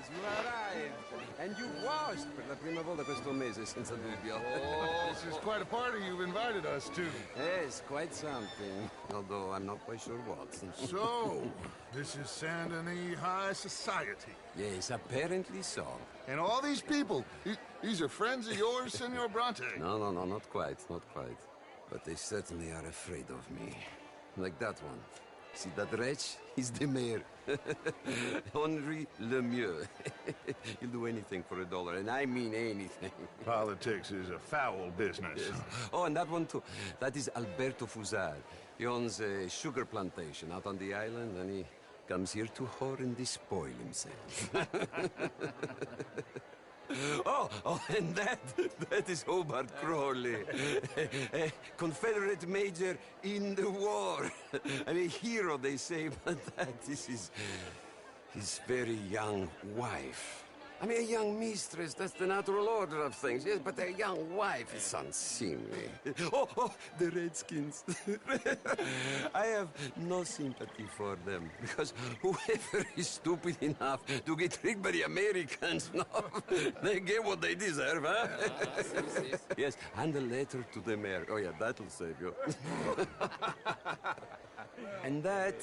guys, you arrived. And you washed per la prima volta questo mese, senza dubbio. Oh, this is quite a party you've invited us to. Yes, quite something. Although I'm not quite sure what. So, this is Saint Denis High Society. Yes, apparently so. And all these people, these are friends of yours, Senor Bronte? No, not quite, not quite. But they certainly are afraid of me. Like that one. See that wretch? He's the mayor. Henri Lemieux. He'll do anything for $1, and I mean anything. Politics is a foul business. Yes. Oh, and that one too. That is Alberto Fusar. He owns a sugar plantation out on the island, and he comes here to whore and despoil himself. Oh, and that is Hobart Crawley, a Confederate major in the war. I mean, a hero, they say, but that is his very young wife. I mean, a young mistress, that's the natural order of things, yes, but a young wife is unseemly. Oh, the Redskins. I have no sympathy for them, because whoever is stupid enough to get tricked by the Americans, no, they get what they deserve, huh? Yes, and a letter to the mayor. Oh, yeah, that'll save you. And that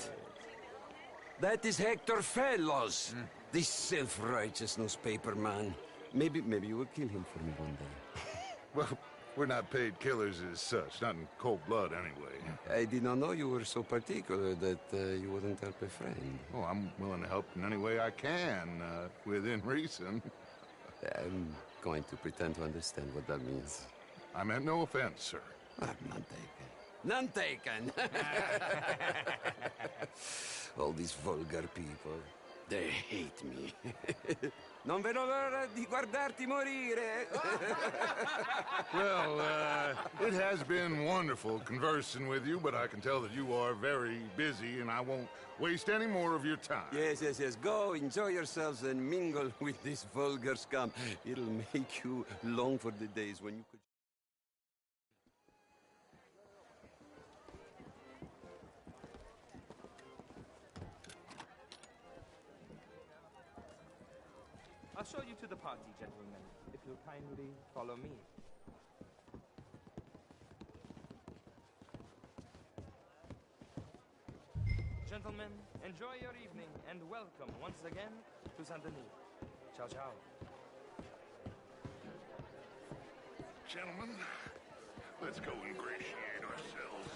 is Hector Fellows. This self-righteous newspaper man. Maybe you will kill him for me one day. Well, we're not paid killers as such, not in cold blood anyway. I did not know you were so particular that you wouldn't help a friend. Oh, I'm willing to help in any way I can, within reason. I'm going to pretend to understand what that means. I meant no offense, sir. None taken. None taken! All these vulgar people. They hate me. Non vedo l'ora di guardarti morire. Well, it has been wonderful conversing with you, but I can tell that you are very busy, and I won't waste any more of your time. Yes. Go, enjoy yourselves, and mingle with this vulgar scum. It'll make you long for the days when you could... I'll show you to the party, gentlemen, if you'll kindly follow me. Gentlemen, enjoy your evening, and welcome once again to Saint Denis. Ciao, ciao. Gentlemen, let's go ingratiate ourselves.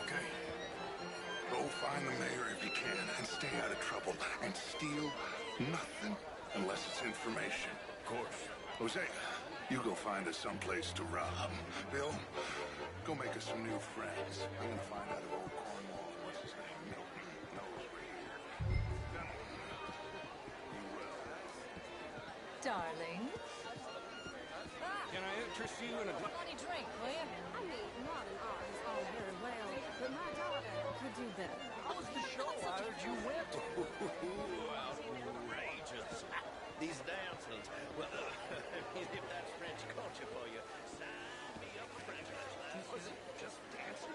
Okay. Go find the mayor if you can, and stay out of trouble, and steal nothing unless it's information. Of course. Jose, you go find us someplace to rob. Bill, go make us some new friends. I'm gonna find out if old Cornwall, what's his name, Milton, knows we're here. Gentlemen, be well. Darling. Can I interest you in a... Bloody drink, will you? I mean, modern art is all very well, but my daughter could do better. How was the show? I heard you went. Outrageous. These dancers. Well, if that's French culture for you, sign me up for French. Was it just dancing?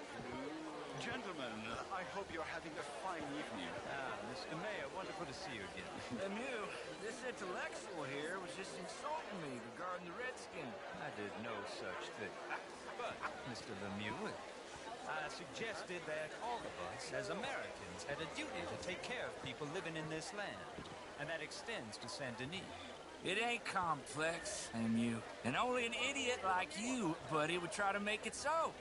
Gentlemen, I hope you're having a fine evening. Mr. Mayor, wonderful to see you again. Lemieux, this intellectual here was just insulting me regarding the Redskins. I did no such thing. But, Mr. Lemieux, I suggested that all of us, as Americans, had a duty to take care of people living in this land. And that extends to Saint Denis. It ain't complex, Lemieux. And only an idiot like you, buddy, would try to make it so.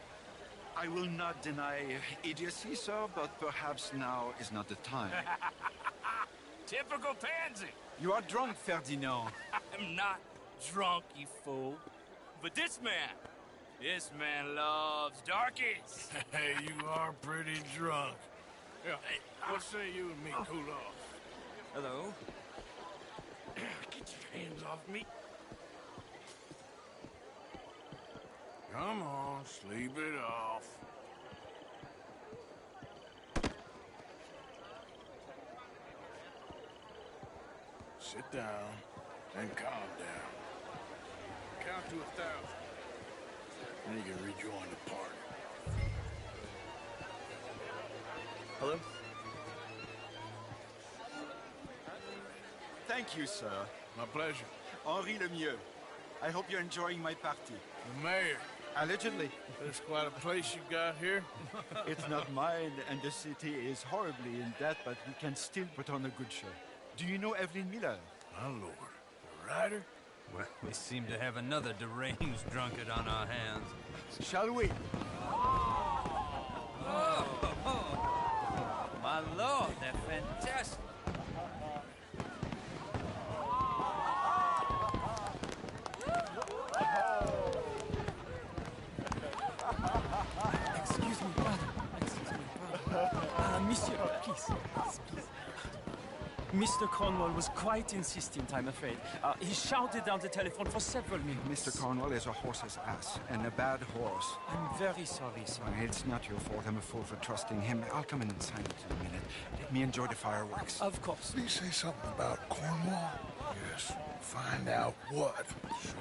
I will not deny idiocy, sir, but perhaps now is not the time. Typical pansy. You are drunk, Ferdinand. I'm not drunk, you fool. But this man loves darkies. Hey, you are pretty drunk. Yeah, what say you and me cool off? Hello? Get your hands off me. Come on, sleep it off. Sit down and calm down. Count to 1,000. Then you can rejoin the party. Hello? Thank you, sir. My pleasure. Henri Lemieux. I hope you're enjoying my party. The mayor. Allegedly. There's quite a place you've got here. It's not mine, and the city is horribly in debt, but we can still put on a good show. Do you know Evelyn Miller? My lord. The writer? Well, we seem to have another deranged drunkard on our hands. Shall we? My lord, they're fantastic. Excuse me, brother. Monsieur, please. Mr. Cornwall was quite insistent, I'm afraid. He shouted down the telephone for several minutes. Mr. Cornwall is a horse's ass, and a bad horse. I'm very sorry, sir. It's not your fault. I'm a fool for trusting him. I'll come in silence in a minute. Let me enjoy the fireworks. Of course. Did he say something about Cornwall? Yes. Find out what. Sure.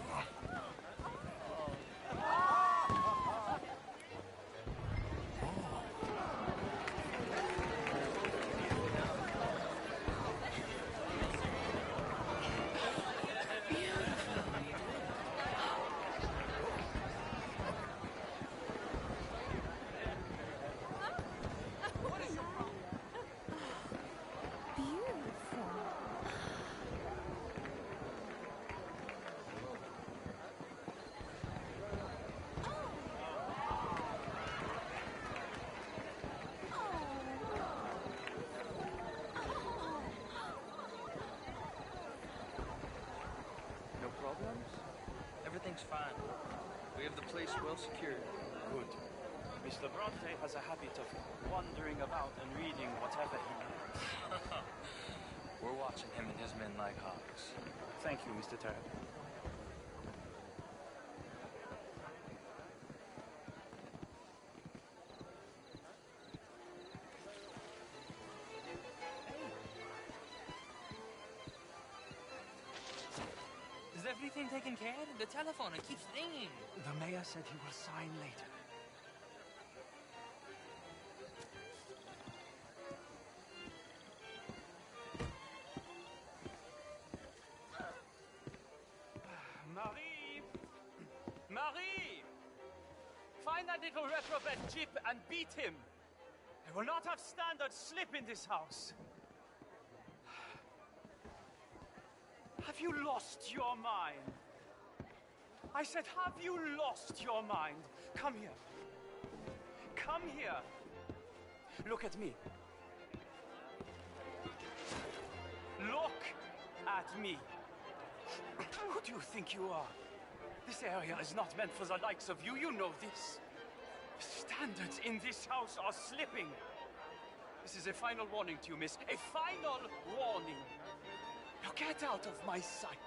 Everything's fine. We have the place well secured. Good. Mr. Bronte has a habit of wandering about and reading whatever he wants. We're watching him and his men like hawks. Thank you, Mr. Terrell. Is everything taken care of? The telephone, it keeps ringing. The mayor said he will sign later. Marie! Marie! Find that little reprobate Chip and beat him. I will not have standard slip in this house. Have you lost your mind? I said, have you lost your mind? Come here. Come here. Look at me. Look at me. Who do you think you are? This area is not meant for the likes of you. You know this. The standards in this house are slipping. This is a final warning to you, miss. A final warning. Now get out of my sight.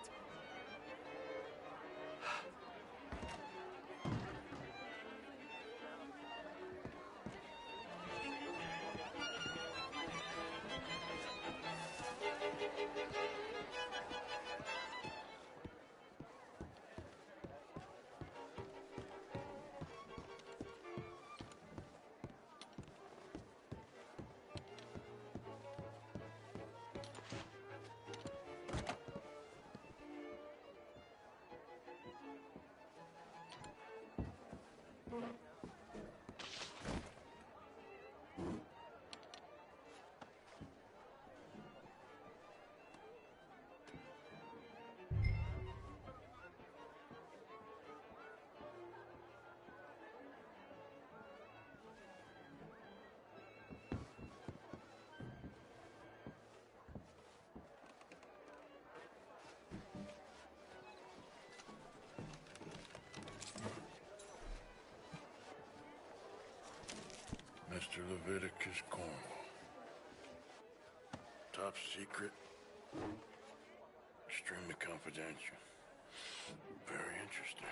Mr. Leviticus Cornwall. Top secret. Extremely confidential. Very interesting.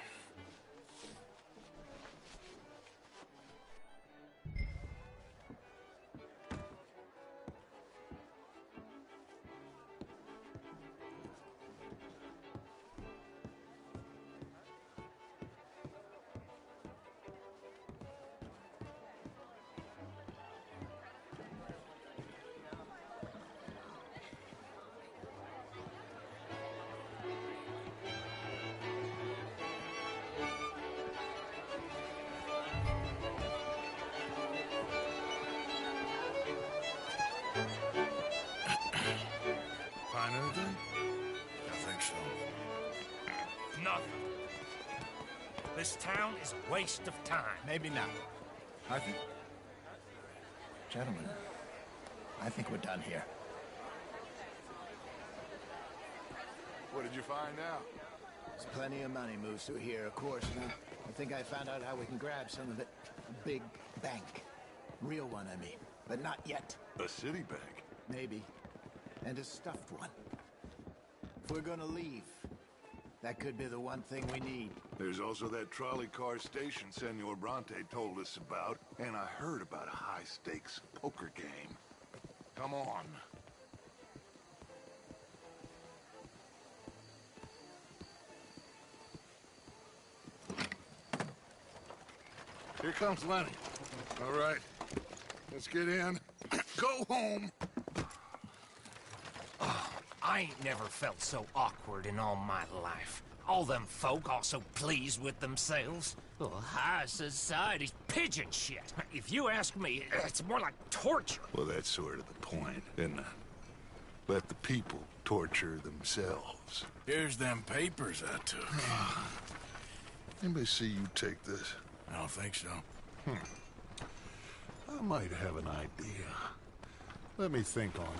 This town is a waste of time. Maybe not. Arthur? Gentlemen, I think we're done here. What did you find out? There's plenty of money moves through here, of course, and I think I found out how we can grab some of it. A big bank. Real one, I mean. But not yet. A city bank? Maybe. And a stuffed one. If we're gonna leave, that could be the one thing we need. There's also that trolley car station Senor Bronte told us about, and I heard about a high-stakes poker game. Come on. Here comes Lenny. All right, let's get in. Go home. I ain't never felt so awkward in all my life. All them folk all so pleased with themselves. Oh, high society's pigeon shit. If you ask me, it's more like torture. Well, that's sort of the point, isn't it? Let the people torture themselves. Here's them papers I took. Anybody see you take this? I don't think so. I might have an idea. Let me think on it.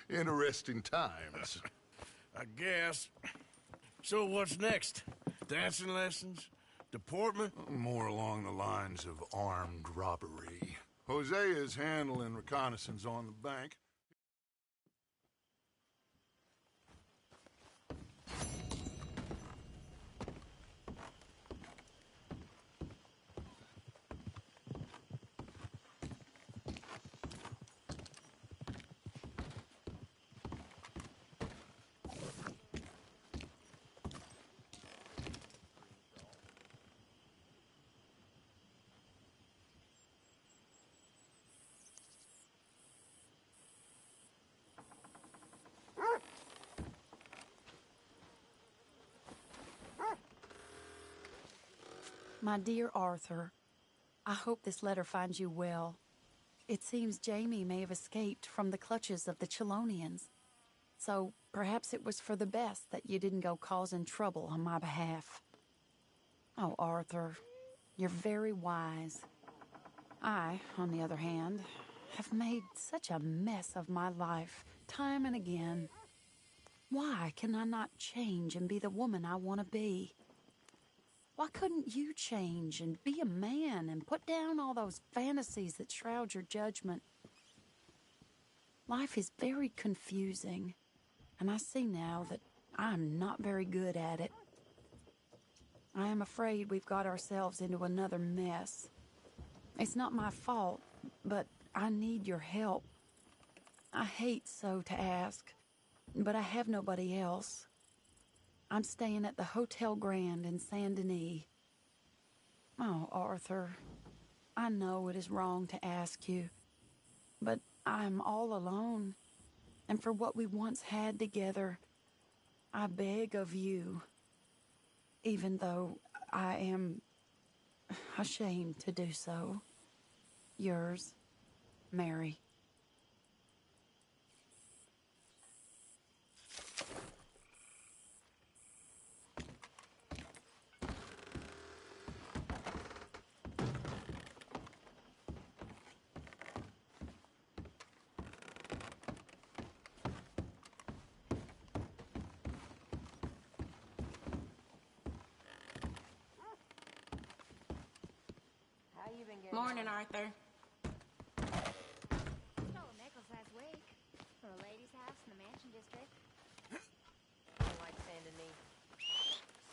Interesting times. I guess. So what's next? Dancing lessons? Deportment? More along the lines of armed robbery. Hosea is handling reconnaissance on the bank. My dear Arthur, I hope this letter finds you well. It seems Jamie may have escaped from the clutches of the Chelonians. So perhaps it was for the best that you didn't go causing trouble on my behalf. Oh, Arthur, you're very wise. I, on the other hand, have made such a mess of my life, time and again. Why can I not change and be the woman I want to be? Why couldn't you change and be a man and put down all those fantasies that shroud your judgment? Life is very confusing, and I see now that I'm not very good at it. I am afraid we've got ourselves into another mess. It's not my fault, but I need your help. I hate so to ask, but I have nobody else. I'm staying at the Hotel Grand in Saint Denis. Oh, Arthur, I know it is wrong to ask you, but I'm all alone, and for what we once had together, I beg of you, even though I am ashamed to do so. Yours, Mary. Morning, Arthur. Stole a necklace last week from a lady's house in the Mansion District. I don't like Saint Denis.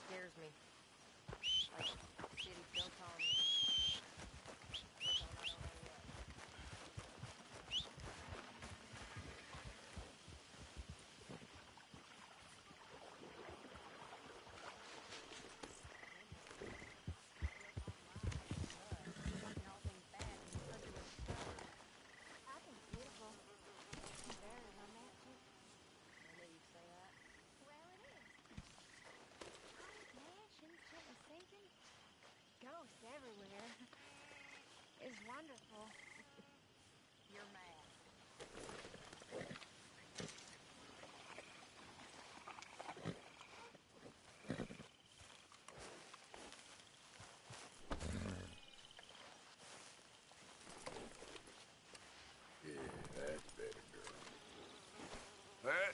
Scares me. Like city built on.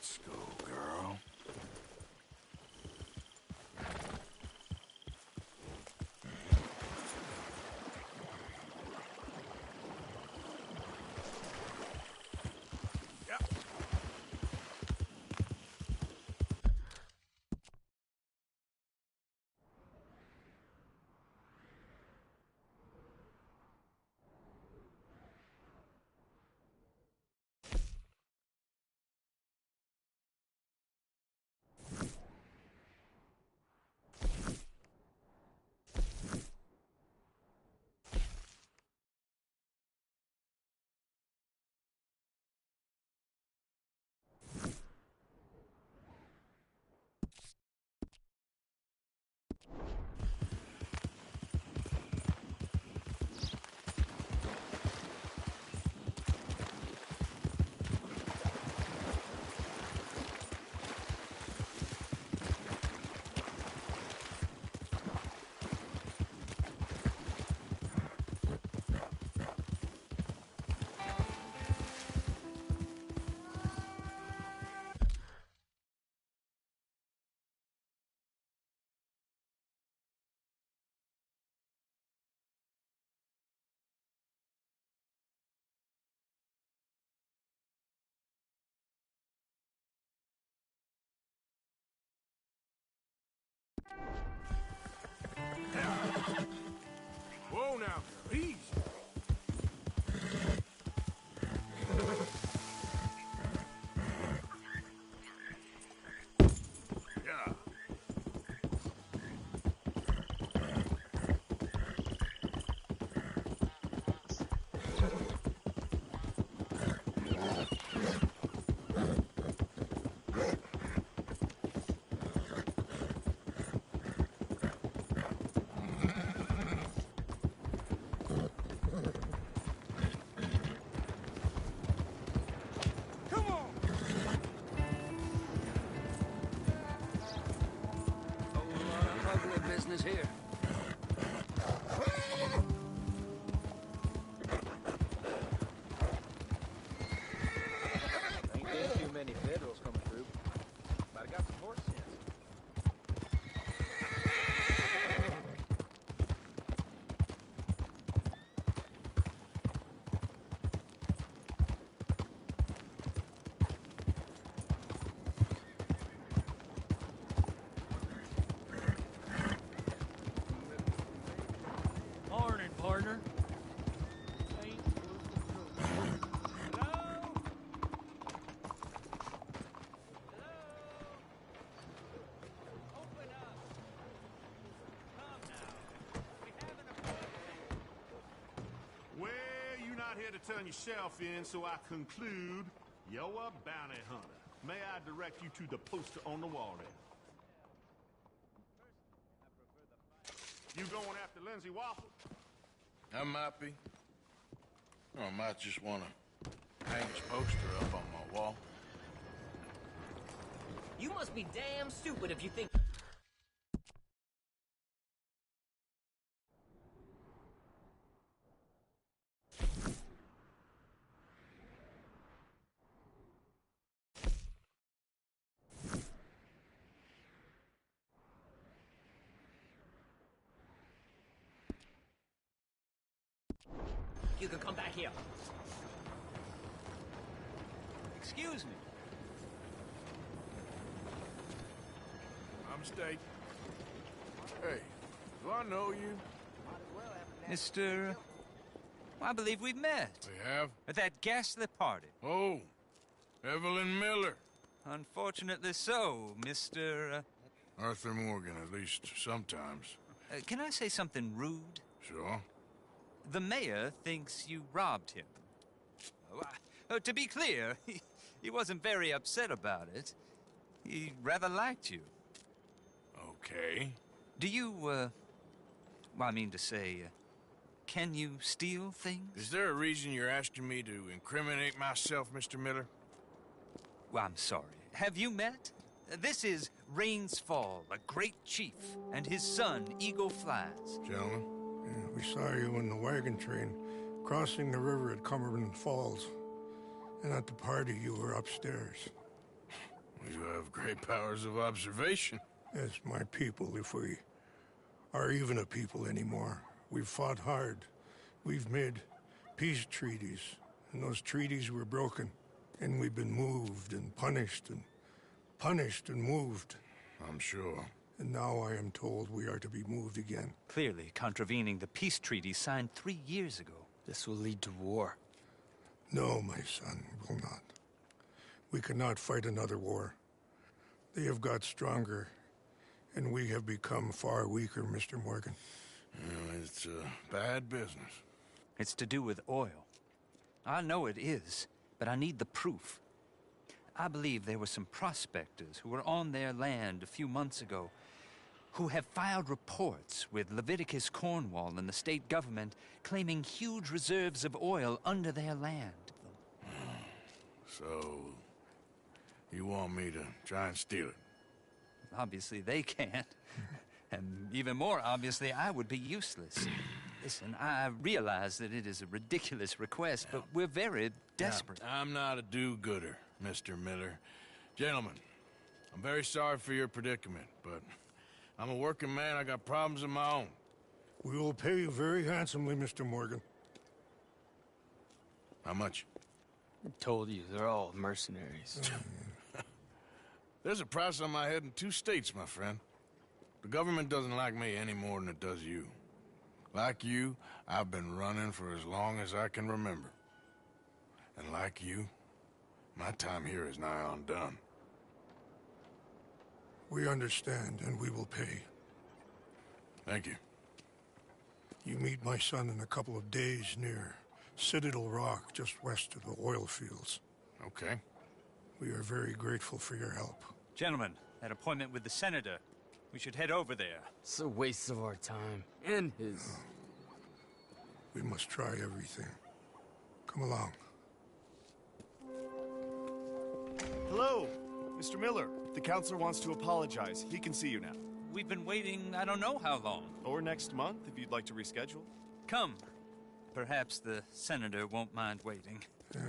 Let's go, girl. Whoa now, easy. Yeah. Business here. Ain't been too many Federals coming through, but I got some horse sense. Morning, partner. Well, you're not here to turn yourself in, so I conclude you're a bounty hunter. May I direct you to the poster on the wall there? You going after Lindsay Waffle? I might be. Or I might just want to hang his poster up on my wall. You must be damn stupid if you think... You can come back here. Excuse me. My mistake. Hey, do I know you? Mr. I believe we've met. We have? At that ghastly party. Oh, Evelyn Miller. Unfortunately so, Mr. Arthur Morgan, at least sometimes. Can I say something rude? Sure. The mayor thinks you robbed him. To be clear, he wasn't very upset about it. He rather liked you. Okay. Do you, well, I mean to say, can you steal things? Is there a reason you're asking me to incriminate myself, Mr. Miller? Well, I'm sorry. Have you met? This is Rains Fall, a great chief, and his son, Eagle Flies. Gentlemen? Yeah, we saw you in the wagon train, crossing the river at Cumberland Falls. And at the party, you were upstairs. great powers of observation. Yes, my people, if we are even a people anymore. We've fought hard. We've made peace treaties, and those treaties were broken. And we've been moved and punished and moved. I'm sure. And now I am told we are to be moved again. Clearly contravening the peace treaty signed 3 years ago. This will lead to war. No, my son, it will not. We cannot fight another war. They have got stronger, and we have become far weaker, Mr. Morgan. It's bad business. It's to do with oil. I know it is, but I need the proof. I believe there were some prospectors who were on their land a few months ago who have filed reports with Leviticus Cornwall and the state government claiming huge reserves of oil under their land. So, you want me to try and steal it? Obviously they can't. And even more obviously, I would be useless. Listen, I realize that it is a ridiculous request, but we're very desperate. Now, I'm not a do-gooder, Mr. Miller. Gentlemen, I'm very sorry for your predicament, but I'm a working man. I got problems of my own. We will pay you very handsomely, Mr. Morgan. How much? I told you, they're all mercenaries. There's a price on my head in 2 states, my friend. The government doesn't like me any more than it does you. Like you, I've been running for as long as I can remember. And like you, my time here is nigh undone. We understand, and we will pay. Thank you. You meet my son in a couple of days near Citadel Rock, just west of the oil fields. Okay. We are very grateful for your help. Gentlemen, that appointment with the senator. We should head over there. It's a waste of our time. And his. We must try everything. Come along. Hello, Mr. Miller. The counselor wants to apologize. He can see you now. We've been waiting I don't know how long. Or next month, if you'd like to reschedule. Come. Perhaps the senator won't mind waiting. Yeah.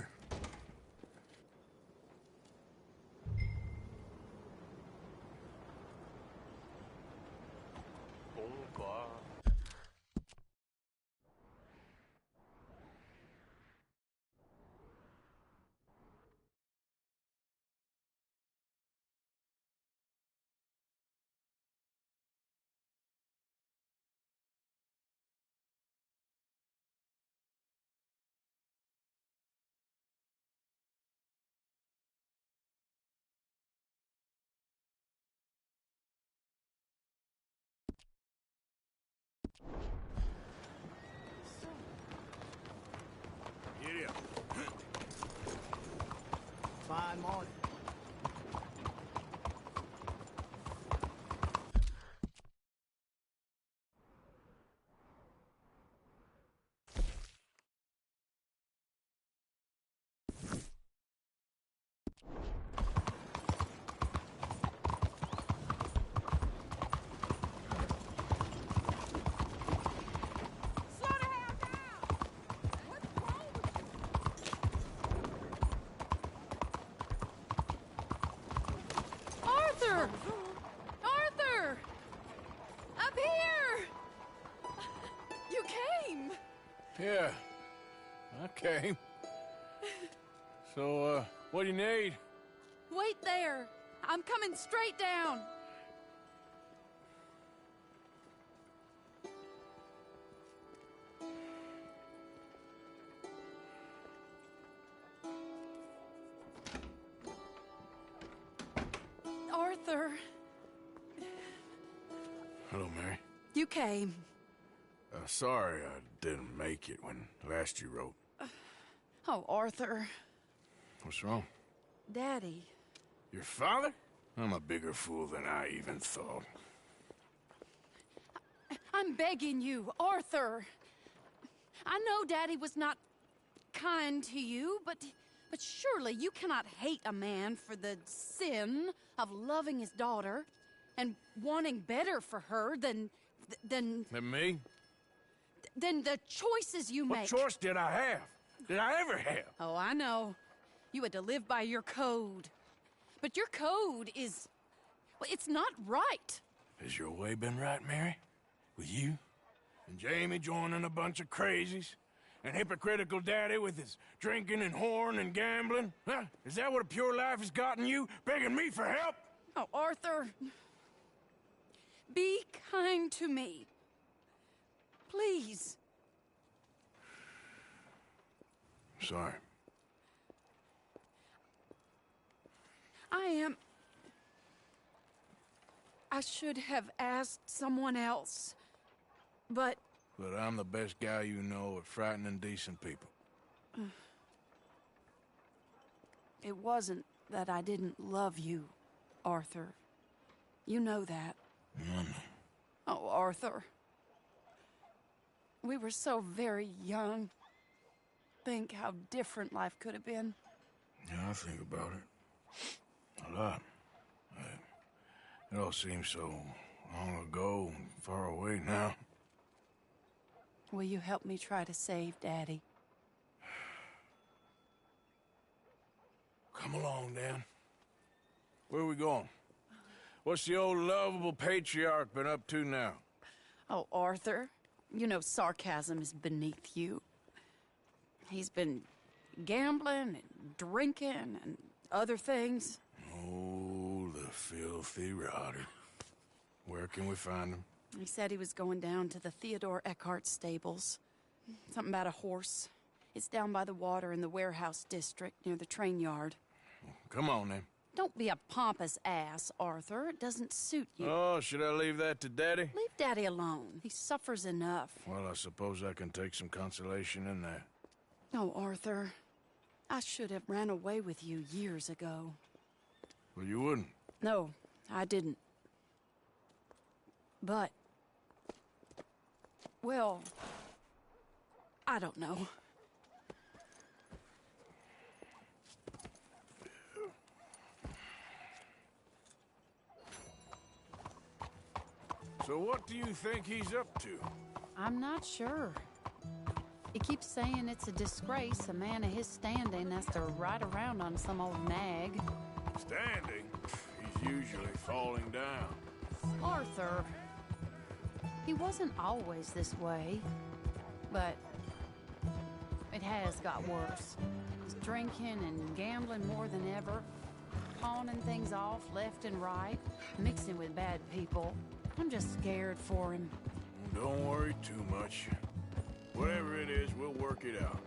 Fine morning. Arthur! Up here! You came! Yeah, I came. So, what do you need? Wait there. I'm coming straight down. Arthur. Hello, Mary. You came. Sorry I didn't make it when last you wrote. Oh, Arthur. What's wrong? Daddy. Your father? I'm a bigger fool than I even thought. I'm begging you, Arthur. I know Daddy was not kind to you, but surely you cannot hate a man for the sin of loving his daughter and wanting better for her than Than me? Than the choices you make. What choice did I have? Did I ever have? Oh, I know. You had to live by your code. But your code is... well, it's not right. Has your way been right, Mary? With you? And Jamie joining a bunch of crazies? And hypocritical daddy with his drinking and whoring and gambling? Huh? Is that what a pure life has gotten you? Begging me for help? Oh, Arthur. Be kind to me. Please. Sorry. I should have asked someone else, but... But I'm the best guy you know at frightening decent people. It wasn't that I didn't love you, Arthur. You know that. Oh, Arthur. We were so very young. Think how different life could have been. Yeah, I think about it. A lot. It all seems so long ago and far away now. Will you help me try to save Daddy? Come along, Dan. Where are we going? What's the old lovable patriarch been up to now? Oh, Arthur, you know sarcasm is beneath you. He's been gambling and drinking and other things. Oh, the filthy rotter. Where can we find him? He said he was going down to the Theodore Eckhart stables. Something about a horse. It's down by the water in the warehouse district near the train yard. Come on, then. Don't be a pompous ass, Arthur. It doesn't suit you. Oh, should I leave that to Daddy? Leave Daddy alone. He suffers enough. Well, I suppose I can take some consolation in that. No, Arthur. I should have ran away with you years ago. Well, you wouldn't. No, I didn't. But... well... I don't know. So what do you think he's up to? I'm not sure. He keeps saying it's a disgrace a man of his standing has to ride around on some old nag. Standing? He's usually falling down. Arthur. He wasn't always this way, but it has got worse. He's drinking and gambling more than ever, pawning things off left and right, mixing with bad people. I'm just scared for him. Don't worry too much. Whatever it is, we'll work it out.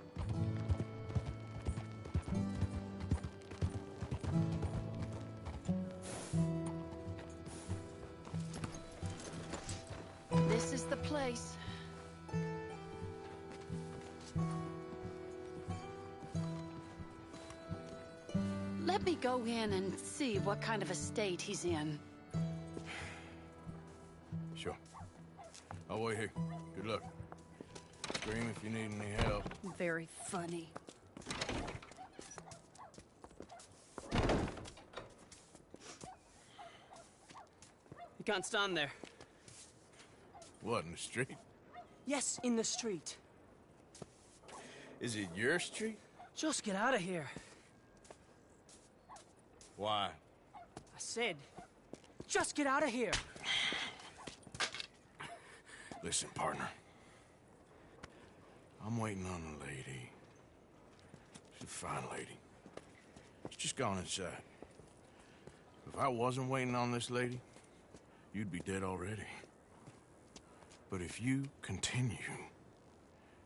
This is the place. Let me go in and see what kind of a state he's in. Sure. I'll wait here. Good luck. Scream if you need any help. Very funny. You can't stand there. What, in the street? Yes, in the street. Is it your street? Just get out of here. Why? I said, just get out of here. Listen, partner. I'm waiting on a lady. She's a fine lady. She's just gone inside. If I wasn't waiting on this lady, you'd be dead already. But if you continue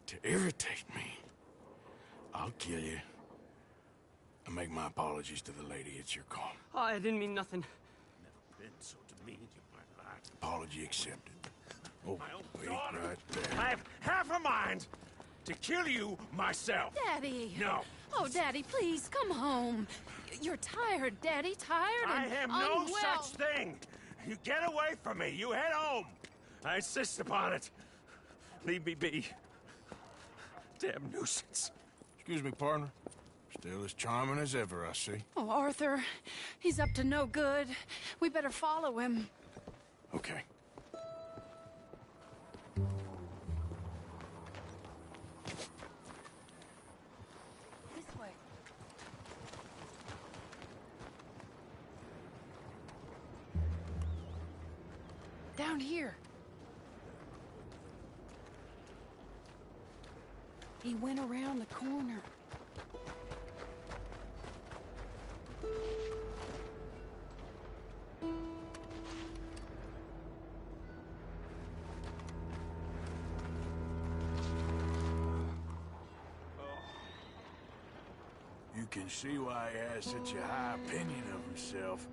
to irritate me, I'll kill you and make my apologies to the lady. It's your call. Oh, I didn't mean nothing. Never been so demeaned in my life. Apology accepted. Oh, wait right there. I have half a mind to kill you myself. Daddy! No. Oh, Daddy, please, come home. You're tired, Daddy, tired I and have no unwell. such thing. You get away from me. You head home. I insist upon it. Leave me be. Damn nuisance. Excuse me, partner. Still as charming as ever, I see. Oh, Arthur, he's up to no good. We better follow him. Okay. This way. around here. He went around the corner. You can see why he has such a high opinion of himself.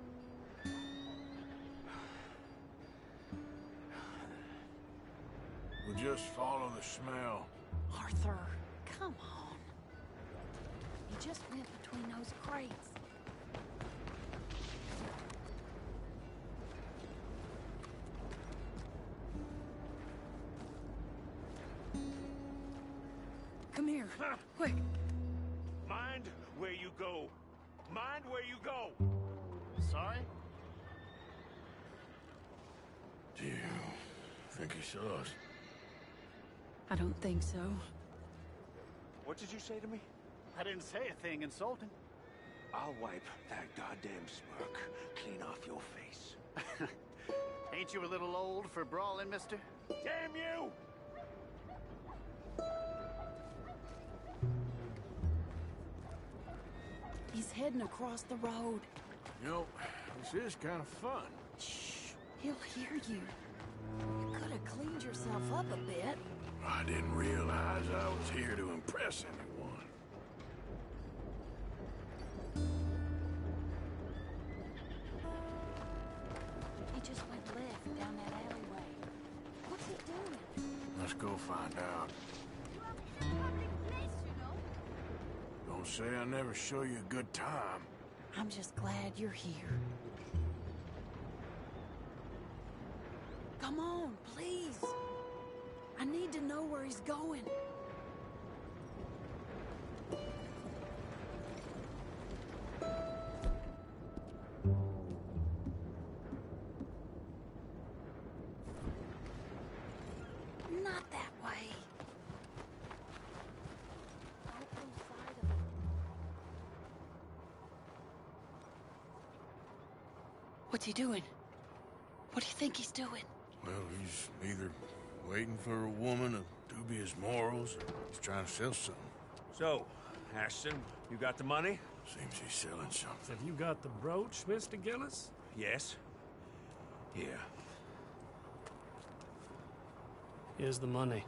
We'll just follow the smell. Arthur, come on. He just went between those crates. Come here, quick. Mind where you go. Mind where you go. Sorry? Do you think he saw us? I don't think so. What did you say to me? I didn't say a thing insulting. I'll wipe that goddamn smirk clean off your face. Ain't you a little old for brawling, mister? Damn you! He's heading across the road. You know, this is kind of fun. Shh, he'll hear you. You could have cleaned yourself up a bit. I didn't realize I was here to impress anyone. He just went left down that alleyway. What's he doing? Let's go find out. Don't say I never show you a good time. I'm just glad you're here. Come on, please. I need to know where he's going. Not that way. What's he doing? What do you think he's doing? Well, he's either waiting for a woman of dubious morals or he's trying to sell something. So, Ashton, you got the money? Seems he's selling something. Have you got the brooch, Mr. Gillis? Yes. Here. Here's the money.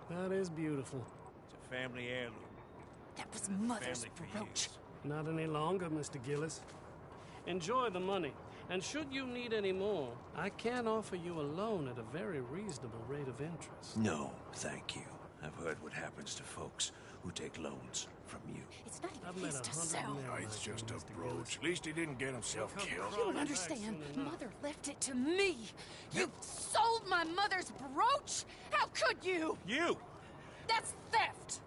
That is beautiful. It's a family heirloom. That was Mother's brooch. Not any longer, Mr. Gillis. Enjoy the money. And should you need any more, I can offer you a loan at a very reasonable rate of interest. No, thank you. I've heard what happens to folks who take loans from you. It's not even his to sell. No, it's just a brooch. At least he didn't get himself killed. You don't understand. Mother left it to me. You sold my mother's brooch? How could you? You! That's theft!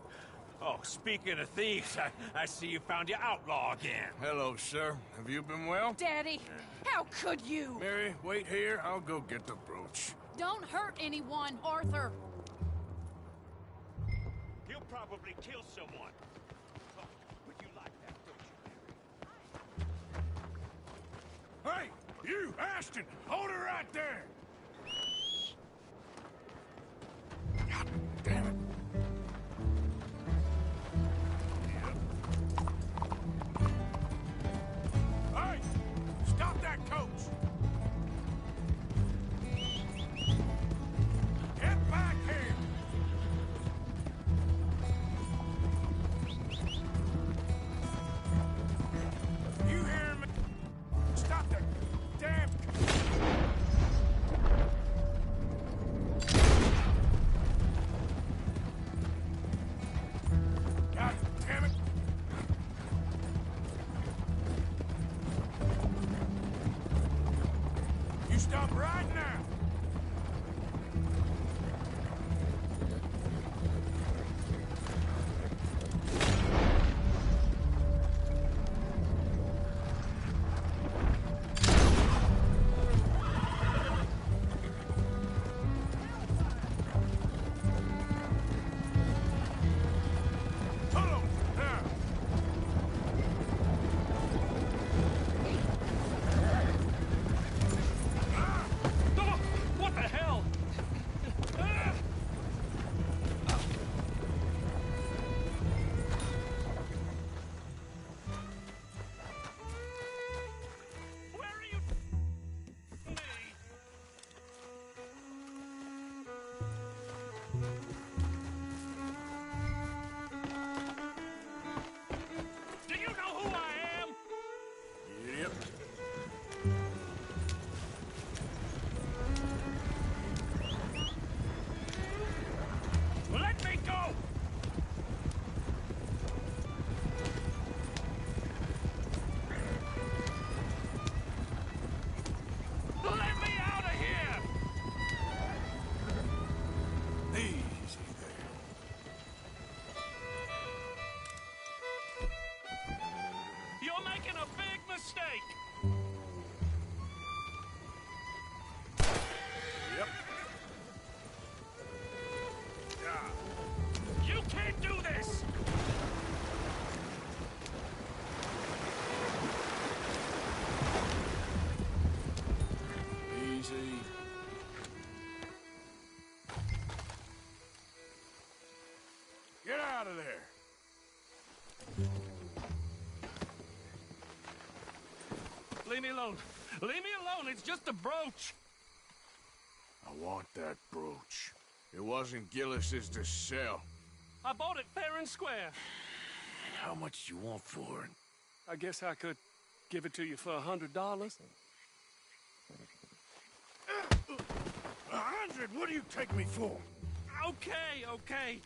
Oh, speaking of thieves, I see you found your outlaw again. Hello, sir. Have you been well? Daddy, how could you? Mary, wait here. I'll go get the brooch. Don't hurt anyone, Arthur. He'll probably kill someone. Oh, but you like that, don't you, Mary? Hey, you, Ashton! Hold her right there! God damn it. Hey! Stop that coach! Get back here! You hear me? Stop that damn... God damn it! You stop right now! Pull him! Now! mistake! Yep. You can't do this! Easy. Get out of there! Leave me alone. Leave me alone. It's just a brooch. I want that brooch. It wasn't Gillis's to sell. I bought it fair and square. How much do you want for it? I guess I could give it to you for $100. 100? What do you take me for? Okay, okay.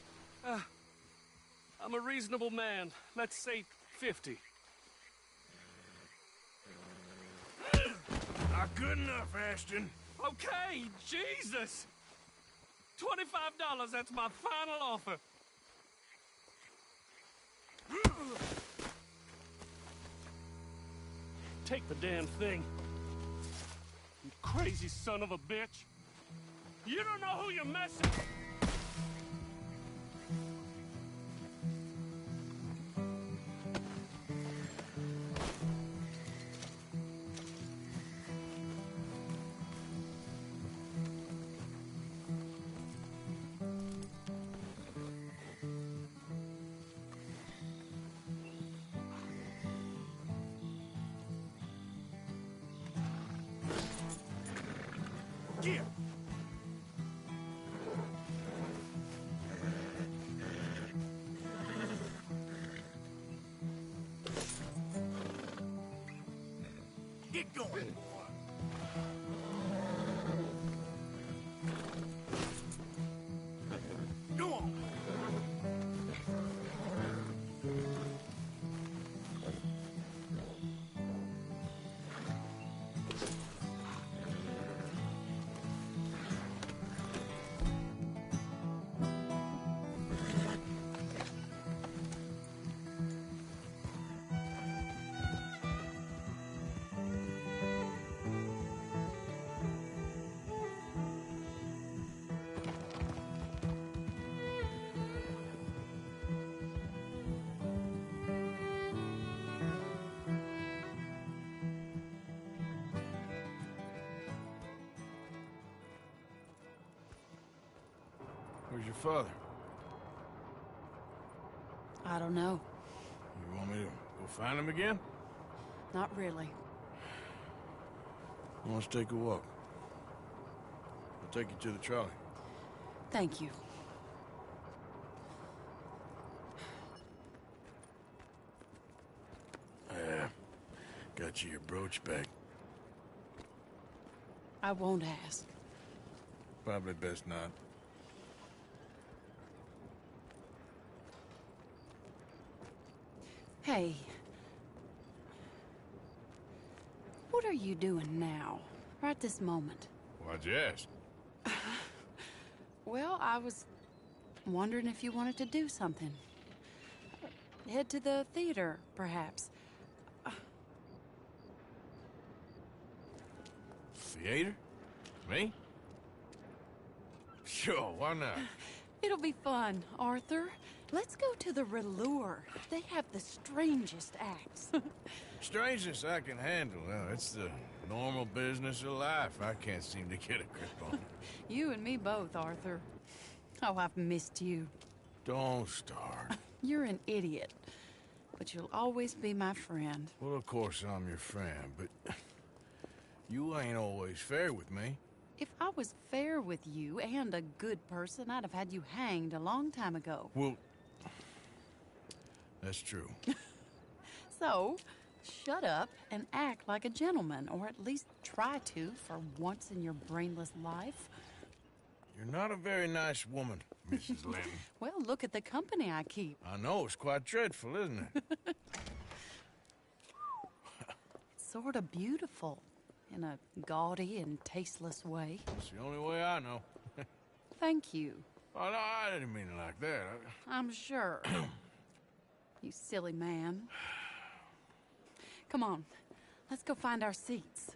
I'm a reasonable man. Let's say 50. Not good enough, Ashton. Okay, Jesus! $25, that's my final offer. Take the damn thing. You crazy son of a bitch. You don't know who you're messing with. Yeah. Get going. Go on. Where's your father? I don't know. You want me to go find him again? Not really. Let's take a walk. I'll take you to the trolley. Thank you. Got you your brooch back. I won't ask. Probably best not. Hey. What are you doing now? Right this moment? Why'd you ask? Well, I was wondering if you wanted to do something. Head to the theater, perhaps. Theater? Me? Sure, why not? It'll be fun, Arthur. Let's go to the Relure. They have the strangest acts. Strangest I can handle. Well, it's the normal business of life. I can't seem to get a grip on. You and me both, Arthur. Oh, I've missed you. Don't start. You're an idiot. But you'll always be my friend. Well, of course I'm your friend, but you ain't always fair with me. If I was fair with you and a good person, I'd have had you hanged a long time ago. Well, that's true. So, shut up and act like a gentleman, or at least try to for once in your brainless life. You're not a very nice woman, Mrs. Lynn. Well, look at the company I keep. I know, it's quite dreadful, isn't it? Sort of beautiful, in a gaudy and tasteless way. It's the only way I know. Thank you. Oh, no, I didn't mean it like that. I'm sure. You silly man. Come on, Let's go find our seats.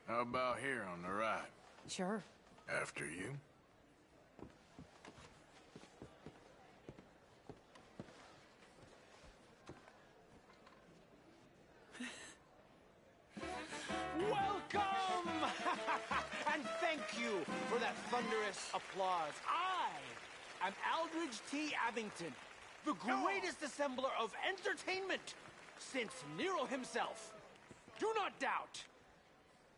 How about here on the right? Sure. After you. Welcome! And thank you for that thunderous applause. I am Aldridge T. Abington, the greatest assembler of entertainment since Nero himself. Do not doubt.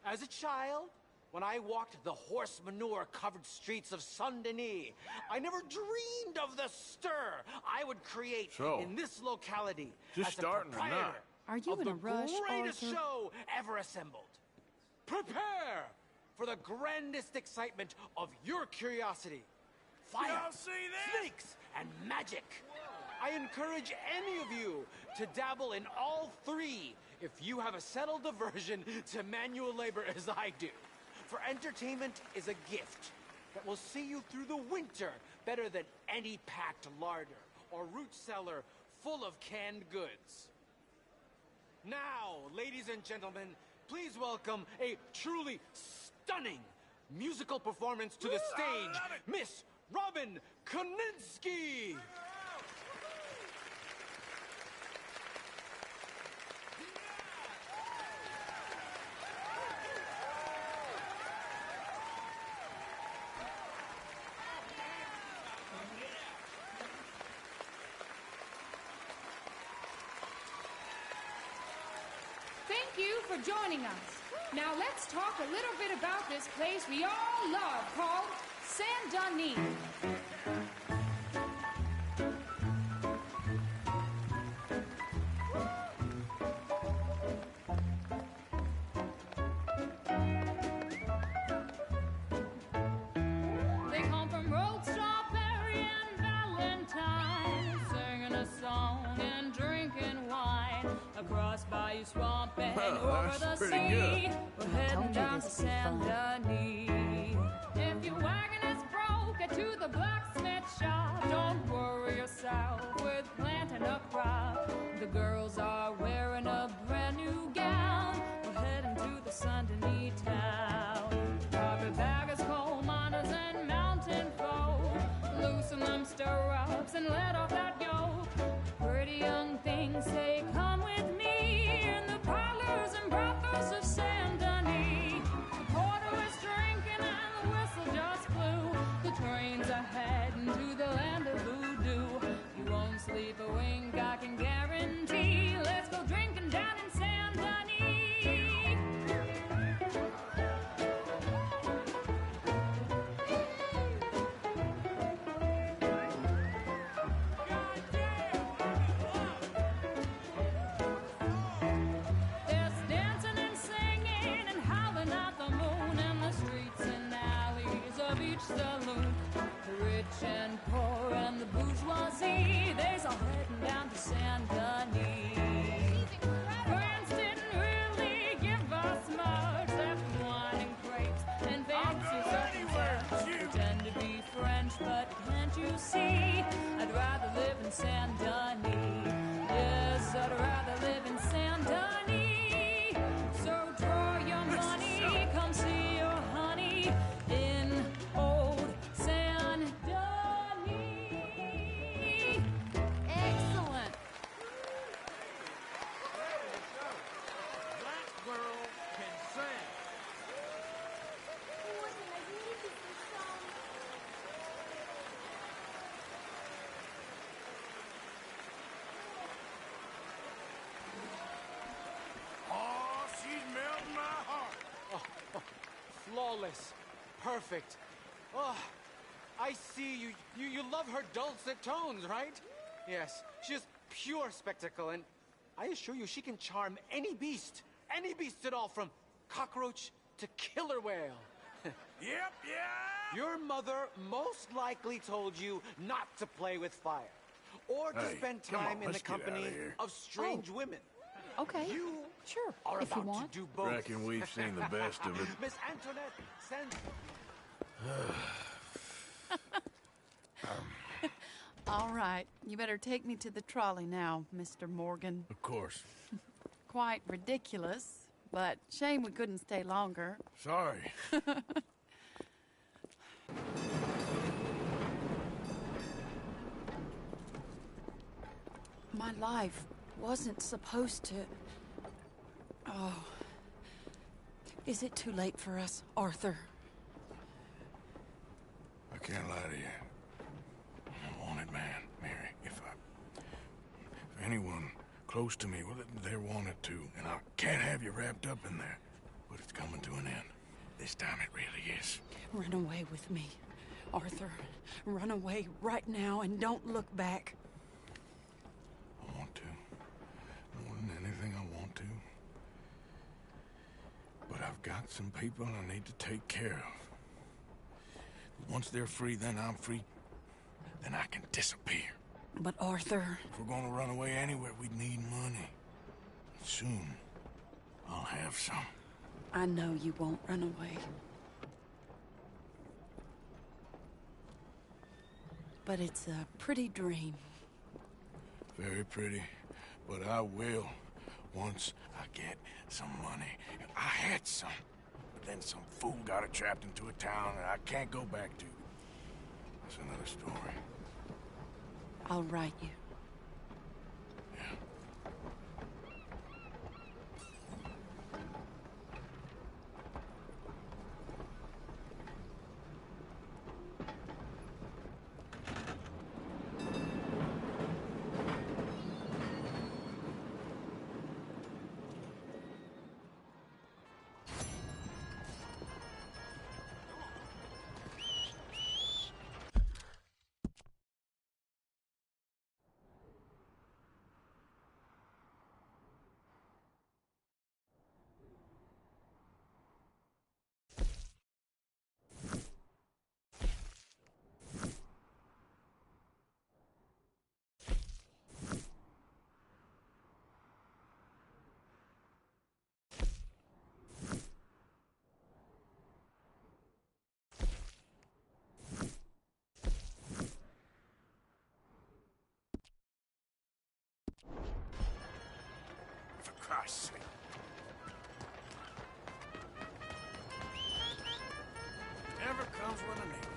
As a child, when I walked the horse manure-covered streets of Saint-Denis, I never dreamed of the stir I would create in this locality just as a starting or proprietor not? Are you of in the a rush, greatest Arthur? show ever assembled. Prepare for the grandest excitement of your curiosity. Fire, Y'all see this? snakes, and magic. I encourage any of you to dabble in all three if you have a settled aversion to manual labor as I do. For entertainment is a gift that will see you through the winter better than any packed larder or root cellar full of canned goods. Now, ladies and gentlemen, please welcome a truly stunning musical performance to the stage, Miss Robin Koninsky! Thank you for joining us. Now let's talk a little bit about this place we all love called Saint-Denis. They come from Road Strawberry and Valentine, singing a song and drinking wine across Bayou Swamp and over the pretty sea. good. We're heading down to Saint-Denis. If your wagon is broke, get to the blacksmith shop. Don't worry yourself with planting a crop. The girls are wearing a brand new gown. We're heading to the Saint-Denis town. Carpetbaggers, coal miners, and mountain folk, loosen them stirrups and let off that yoke. Pretty young things say, come with me in the parlors and brothels of Saint-Denis. The porter is drinking and the whistle just blew. The trains are heading to the land of voodoo. You won't sleep a wink, I can guarantee. Let's go drinking down in Saint-Denis. There's dancing and singing and howling at the moon in the streets and alleys of each saloon. The rich and poor and the bourgeoisie, they's all heading down to Saint-Denis. France didn't really give us much, except wine and grapes and fancy such. Pretend to be French, but can't you see? I'd rather live in Saint-Denis. Yes, I'd rather live in Saint-Denis. So draw your money, come see your honey in old Saint-Denis. Excellent. That girl can sing. Oh, she's melting my heart. Flawless. Perfect. Oh, I see you love her dulcet tones, right? Yes, she is pure spectacle, and I assure you she can charm any beast at all, from cockroach to killer whale. Yep. Your mother most likely told you not to play with fire, or to Hey, spend come on, time in the let's get outta company here. of strange women. Okay. You Sure, are if you about want. to do both. Reckon we've seen the best of it. Miss Antoinette, send... All right, you better take me to the trolley now, Mr. Morgan. Of course. Quite ridiculous, but shame we couldn't stay longer. Sorry. My life wasn't supposed to... Oh. Is it too late for us, Arthur? I can't lie to you. I'm a wanted man, Mary. If anyone close to me, well, they're wanted too. And I can't have you wrapped up in there. But it's coming to an end. This time it really is. Run away with me, Arthur. Run away right now and don't look back. I want to. More than anything, I want to. But I've got some people I need to take care of. Once they're free, then I'm free. Then I can disappear. But Arthur... If we're gonna run away anywhere, we need money. Soon, I'll have some. I know you won't run away. But it's a pretty dream. Very pretty. But I will, once I get some money. I had some. But then some fool got it trapped into a town that I can't go back to. That's another story. I'll write you. For Christ's sake. Never comes when I need it.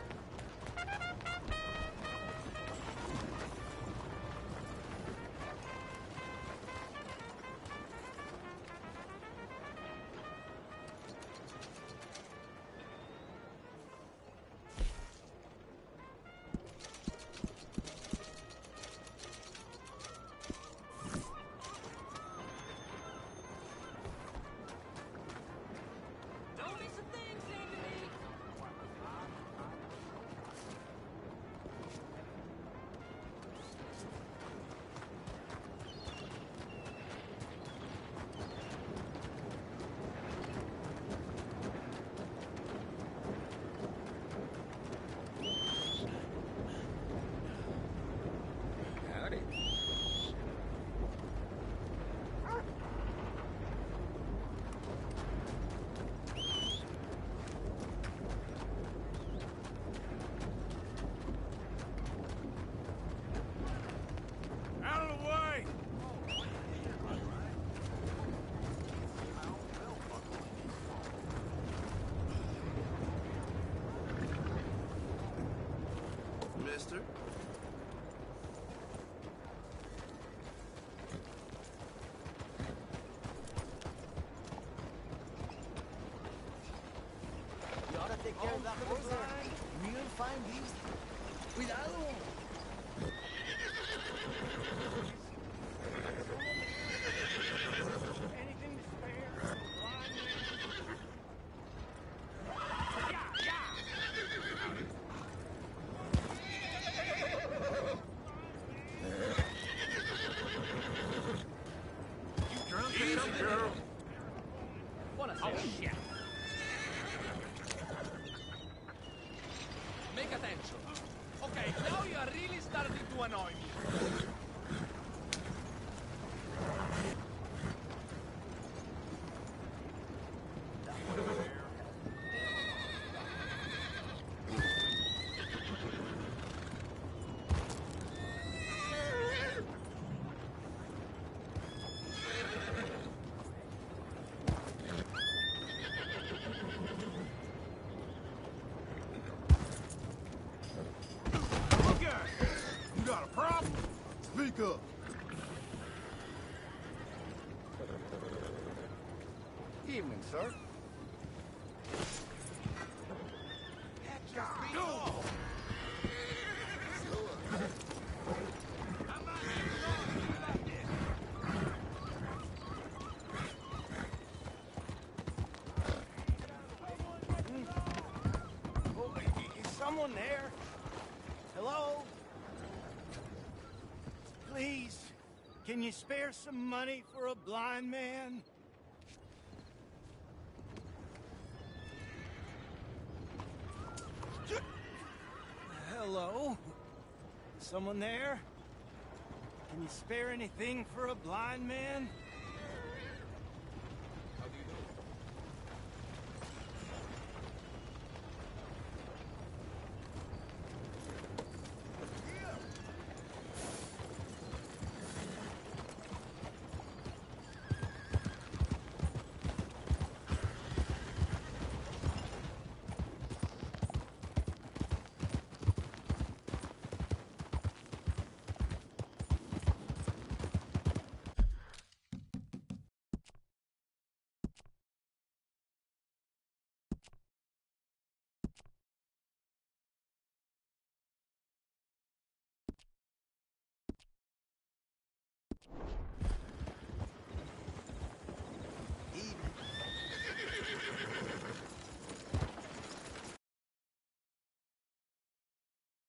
Mister? You ought to take care of that horse there. We'll find these. Cuidado! Oh, shit. Make attention. Okay, now you are really starting to annoy me. Go. Evening, sir. Go! Oh, is someone there? Hello? Please, can you spare some money for a blind man? Hello? Someone there? Can you spare anything for a blind man?